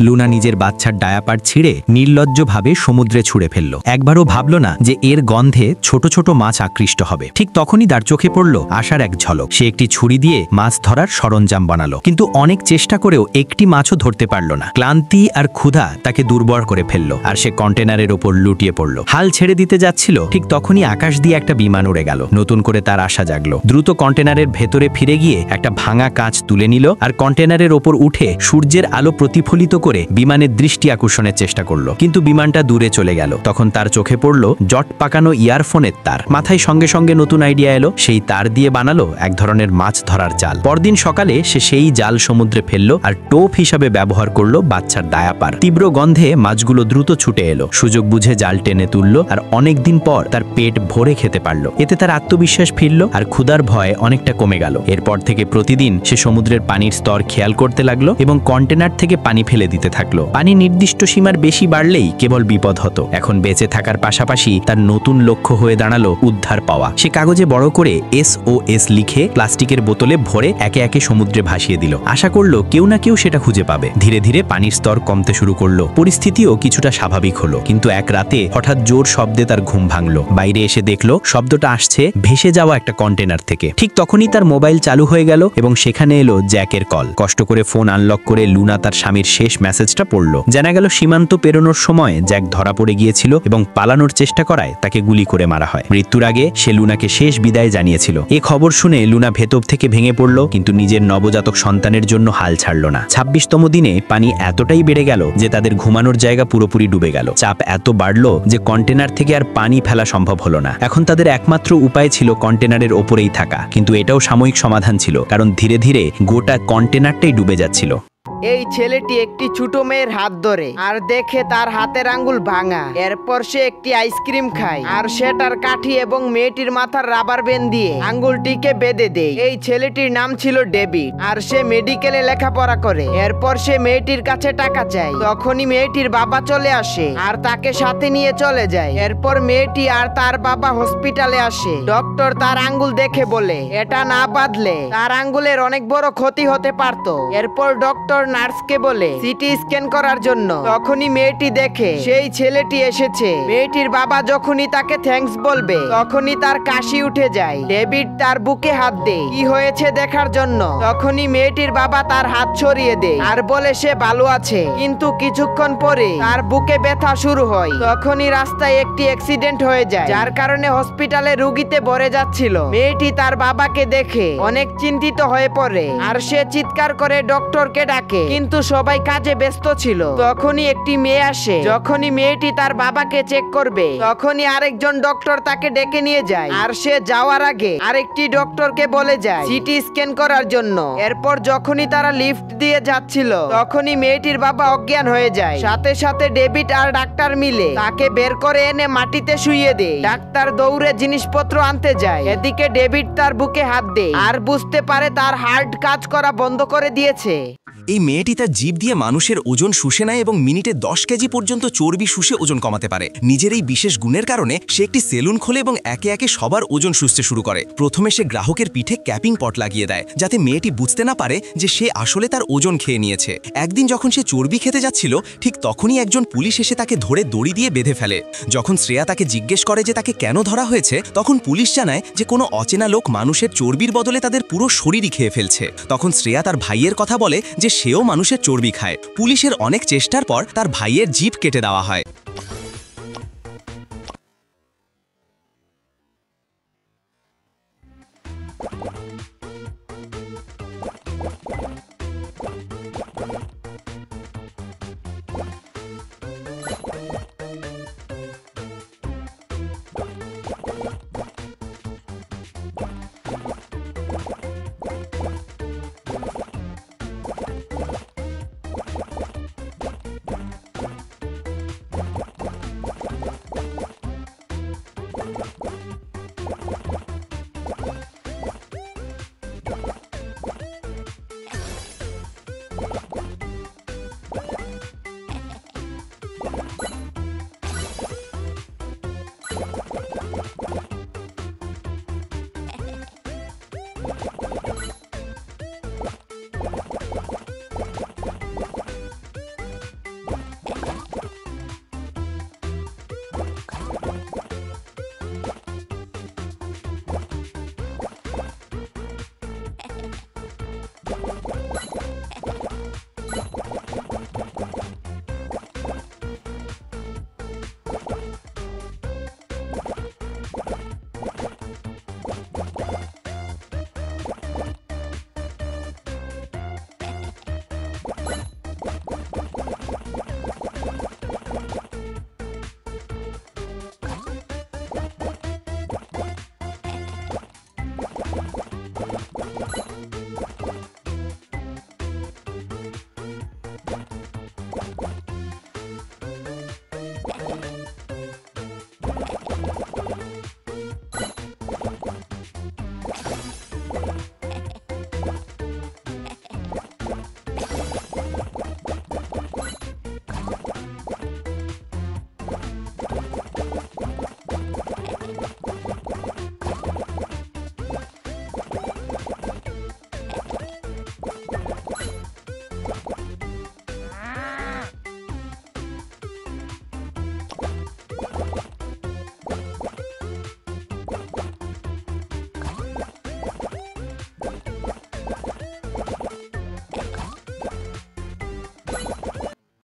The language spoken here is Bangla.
লুনা নিজের বাচ্চার ডায়াপার ছিঁড়ে নির্লজ্জভাবে সমুদ্রে ছুঁড়ে ফেলল। একবারও ভাবল না যে এর গন্ধে ছোট ছোট মাছ আকৃষ্ট হবে। ঠিক তখনই তার চোখে পড়ল আশার এক ঝলক। সে একটি ছুরি দিয়ে মাছ ধরার সরঞ্জাম বানালো, কিন্তু অনেক চেষ্টা করেও একটি মাছও ধরতে পারল না। ক্লান্তি আর ক্ষুধা তাকে দুর্বল করে ফেলল, আর সে কন্টেনারের ওপর লুটিয়ে পড়ল। হাল ছেড়ে দিতে যাচ্ছিল, ঠিক তখনই আকাশ দিয়ে একটা বিমান উড়ে গেল। নতুন করে তার আশা জাগলো। দ্রুত কন্টেনারের ভেতরে ফিরে গিয়ে একটা ভাঙা কাঁচ তুলে নিল, আর কন্টেনারের ওপর উঠে সূর্যের আলো প্রতিফলিত করে বিমানের দৃষ্টি আকর্ষণের চেষ্টা করলো, কিন্তু বিমানটা দূরে চলে গেল। তখন তার চোখে পড়ল জট পাকানো ইয়ারফোনের তার। মাথায় সঙ্গে সঙ্গে নতুন আইডিয়া এলো। সেই তার দিয়ে বানালো এক ধরনের মাছ ধরার জাল। পরদিন সকালে সে সেই জাল সমুদ্রে ফেললো, আর টোপ হিসাবে ব্যবহার করলো বাচ্চার ডায়াপার। তীব্র গন্ধে মাছগুলো দ্রুত ছুটে এলো। সুযোগ বুঝে জাল টেনে তুললো, আর অনেকদিন পর তার পেট ভরে খেতে পারলো। এতে তার আত্মবিশ্বাস ফিরল, আর ক্ষুধার ভয় অনেকটা কমে গেল। এরপর থেকে প্রতিদিন সে সমুদ্রের পানির স্তর খেয়াল করতে লাগলো এবং কন্টেনার থেকে পানি ফেলে দিতে থাকলো। পানি নির্দিষ্ট সীমার বেশি বাড়লেই কেবল বিপদ হতো। এখন বেঁচে থাকার পাশাপাশি তার নতুন লক্ষ্য হয়ে দাঁড়ালো উদ্ধার পাওয়া। সে কাগজে বড় করে SOS লিখে প্লাস্টিকের বোতলে ভরে একে একে সমুদ্রে ভাসিয়ে দিল। আশা করলো কেউ না কেউ সেটা খুঁজে পাবে। ধীরে ধীরে পানির স্তর কমতে শুরু করলো। পরিস্থিতিও কিছুটা স্বাভাবিক হলো, কিন্তু এক রাতে হঠাৎ জোর শব্দে তার ঘুম ভাঙলো। বাইরে এসে দেখলো শব্দটা আসছে ভেসে যাওয়া একটা কন্টেনার থেকে। ঠিক তখনই তার মোবাইল চালু হয়ে গেল এবং সেখানে এলো জ্যাকের কল। কষ্ট করে ফোন আনলক করে লুনা তার স্বামীর শেষ মেসেজটা পড়ল। জানা গেল সীমান্ত পেরোনোর সময় জ্যাক ধরা পড়ে গিয়েছিল এবং পালানোর চেষ্টা করায় তাকে গুলি করে মারা হয়। মৃত্যুর আগে সে লুনাকে শেষ বিদায় জানিয়েছিল। এ খবর শুনে লুনা ভেতর থেকে ভেঙে পড়ল, কিন্তু নিজের নবজাতক সন্তানের জন্য হাল ছাড়ল না। 26তম দিনে পানি এতটাই বেড়ে গেল যে তাদের ঘুমানোর জায়গা পুরোপুরি ডুবে গেল। চাপ এত বাড়ল যে কন্টেনার থেকে আর পানি ফেলা সম্ভব হলো না। এখন তাদের একমাত্র উপায় ছিল কন্টেনারের ওপরেই থাকা, কিন্তু এটাও সাময়িক সমাধান ছিল, কারণ ধীরে ধীরে গোটা কন্টেনারটাই ডুবে যাচ্ছিল। এই ছেলেটি একটি ছোট মেয়ের হাত ধরে আর দেখে তার হাতের আঙ্গুল ভাঙা। এরপর সে একটি আইসক্রিম খায় আর সেটার কাঠি এবং মেয়েটির মাথার রাবার ব্যান্ড দিয়ে আঙ্গুলটিকে বেঁধে দেয়। এই ছেলেটির নাম ছিল ডেভিড, আর সে মেডিকেলে লেখাপড়া করে। এরপর সে মেয়েটির কাছে টাকা চায়। তখনই মেয়েটির বাবা চলে আসে আর তাকে সাথে নিয়ে চলে যায়। এরপর মেয়েটি আর তার বাবা হসপিটালে আসে। ডক্টর তার আঙ্গুল দেখে বলে এটা না বাঁধলে তার আঙ্গুলের অনেক বড় ক্ষতি হতে পারত। এরপর ডক্টর নার্সকে বলে সিটি স্ক্যান করার জন্য। তখনই মেয়েটি দেখে সেই ছেলেটি এসেছে। মেয়েটির বাবা যখনই তাকে থ্যাঙ্কস বলবে তখনই তার কাশি উঠে যায়। ডেভিড তার বুকে হাত দেয় কি হয়েছে দেখার জন্য। তখনই মেয়েটির বাবা তার হাত ছড়িয়ে দেয় আর বলে সে ভালো আছে, কিন্তু কিছুক্ষণ পরে তার বুকে ব্যথা শুরু হয়। তখনই রাস্তায় একটি অ্যাক্সিডেন্ট হয়ে যায়, যার কারণে হসপিটালে রোগীতে ভরে যাচ্ছিল। মেয়েটি তার বাবাকে দেখে অনেক চিন্তিত হয়ে পড়ে আর সে চিৎকার করে ডক্টরকে ডাকে, কিন্তু সবাই কাজে ব্যস্ত ছিল। তখনই একটি মেয়ে আসে। যখনই মেয়েটি তার বাবাকে চেক করবে তখনই আরেকজন ডক্টর তাকে ডেকে নিয়ে যায়, আর সে যাওয়ার আগে আরেকটি ডক্টরকে বলে যায় সিটি স্ক্যান করার জন্য। এরপর যখনই তারা লিফট দিয়ে যাচ্ছিল তখনই মেয়েটির বাবা অজ্ঞান হয়ে যায়। সাথে সাথে ডেভিড আর ডাক্তার মিলে তাকে বের করে এনে মাটিতে শুইয়ে দেয়। ডাক্তার দৌড়ে জিনিসপত্র আনতে যায়। এদিকে ডেভিড তার বুকে হাত দেয় আর বুঝতে পারে তার হার্ট কাজ করা বন্ধ করে দিয়েছে। এই মেয়েটি তার জিভ দিয়ে মানুষের ওজন শুষে নেয় এবং মিনিটে 10 কেজি পর্যন্ত চর্বি শুষে ওজন কমাতে পারে। নিজের এই বিশেষ গুণের কারণে সে একটি সেলুন খোলে এবং একে একে সবার ওজন শুষতে শুরু করে। প্রথমে সে গ্রাহকের পিঠে ক্যাপিং পট লাগিয়ে দেয়, যাতে মেয়েটি বুঝতে না পারে যে সে আসলে তার ওজন খেয়ে নিয়েছে। একদিন যখন সে চর্বি খেতে যাচ্ছিল ঠিক তখনই একজন পুলিশ এসে তাকে ধরে দড়ি দিয়ে বেঁধে ফেলে। যখন শ্রেয়া তাকে জিজ্ঞেস করে যে তাকে কেন ধরা হয়েছে, তখন পুলিশ জানায় যে কোনো অচেনা লোক মানুষের চর্বির বদলে তাদের পুরো শরীরই খেয়ে ফেলছে। তখন শ্রেয়া তার ভাইয়ের কথা বলে যে সেও মানুষের চর্বি খায়। পুলিশের অনেক চেষ্টার পর তার ভাইয়ের জিভ কেটে দেওয়া হয়।